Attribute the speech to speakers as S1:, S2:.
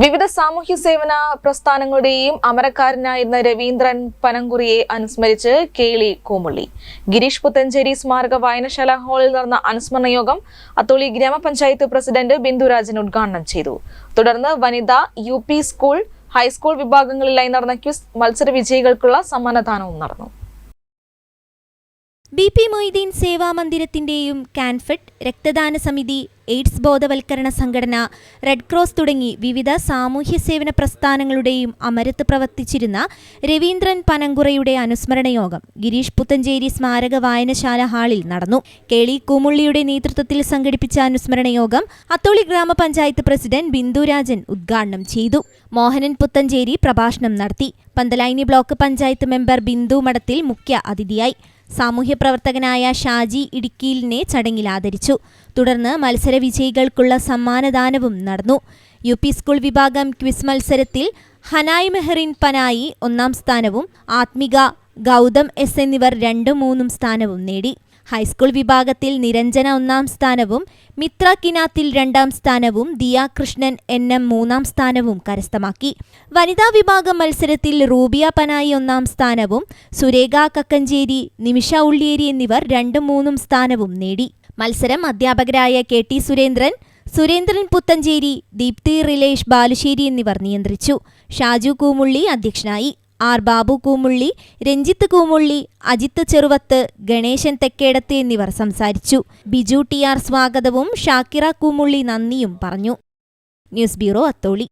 S1: വിവിധ സാമൂഹ്യ സേവന പ്രസ്ഥാനങ്ങളുടെയും അമരക്കാരനായിരുന്ന രവീന്ദ്രൻ പനങ്കുറിയെ അനുസ്മരിച്ച് കേളി കൂമുള്ളി. ഗിരീഷ് പുത്തഞ്ചേരി സ്മാരക വായനശാല ഹാളിൽ നടന്ന അനുസ്മരണ യോഗം അത്തോളി ഗ്രാമപഞ്ചായത്ത് പ്രസിഡന്റ് ബിന്ദുരാജൻ ഉദ്ഘാടനം ചെയ്തു. തുടർന്ന് വനിതാ, UP സ്കൂൾ, ഹൈസ്കൂൾ വിഭാഗങ്ങളിലായി നടന്ന ക്വിസ് മത്സര വിജയികൾക്കുള്ള സമ്മാനദാനവും നടന്നു.
S2: BP മൊയ്തീൻ സേവാ മന്ദിരത്തിന്റെയും കാൻഫെഡ്, രക്തദാന സമിതി, എയ്ഡ്സ് ബോധവൽക്കരണ സംഘടന, റെഡ് ക്രോസ് തുടങ്ങി വിവിധ സാമൂഹ്യ സേവന പ്രസ്ഥാനങ്ങളുടെയും അമരത്ത് പ്രവർത്തിച്ചിരുന്ന രവീന്ദ്രൻ പനങ്കുറയുടെ അനുസ്മരണ യോഗം ഗിരീഷ് പുത്തഞ്ചേരി സ്മാരക വായനശാല ഹാളിൽ നടന്നു. കേളി കൂമുള്ളിയുടെ നേതൃത്വത്തിൽ സംഘടിപ്പിച്ച അനുസ്മരണ യോഗം അത്തോളി ഗ്രാമപഞ്ചായത്ത് പ്രസിഡന്റ് ബിന്ദുരാജൻ ഉദ്ഘാടനം ചെയ്തു. മോഹനൻ പുത്തഞ്ചേരി പ്രഭാഷണം നടത്തി. പന്തലായിനി ബ്ലോക്ക് പഞ്ചായത്ത് മെമ്പർ ബിന്ദു മഠത്തിൽ മുഖ്യ അതിഥിയായി. സാമൂഹ്യ പ്രവർത്തകനായ ഷാജി ഇടുക്കിയിലിനെ ചടങ്ങിൽ ആദരിച്ചു. തുടർന്ന് മത്സര വിജയികൾക്കുള്ള സമ്മാനദാനവും നടന്നു. UP സ്കൂൾ വിഭാഗം ക്വിസ് മത്സരത്തിൽ ഹനായി മെഹറിൻ പനായി 1ാം സ്ഥാനവും ആത്മിക, ഗൗതം S എന്നിവർ 2ഉം 3ഉം സ്ഥാനവും നേടി. ഹൈസ്കൂൾ വിഭാഗത്തിൽ നിരഞ്ജന 1ാം സ്ഥാനവും മിത്ര കിനാത്തിൽ 2ാം സ്ഥാനവും ദിയ കൃഷ്ണൻ NM 3ാം സ്ഥാനവും കരസ്ഥമാക്കി. വനിതാ വിഭാഗം മത്സരത്തിൽ റൂബിയ പനായി 1ാം സ്ഥാനവും സുരേഖ കക്കഞ്ചേരി, നിമിഷ ഉള്ളിയേരി എന്നിവർ 2ഉം 3ഉം സ്ഥാനവും നേടി. മത്സരം അധ്യാപകരായ KT സുരേന്ദ്രൻ പുത്തഞ്ചേരി, ദീപ്തി റിലേഷ് ബാലുശ്ശേരി എന്നിവർ നിയന്ത്രിച്ചു. ഷാജു കൂമുള്ളി അധ്യക്ഷനായി. R ബാബു കൂമുള്ളി, രഞ്ജിത്ത് കൂമുള്ളി, അജിത്ത് ചെറുവത്ത്, ഗണേശൻ തെക്കേടത്ത് എന്നിവർ സംസാരിച്ചു. ബിജു TR സ്വാഗതവും ഷാക്കിറ കൂമുള്ളി നന്ദിയും പറഞ്ഞു. News bureau, Atholi.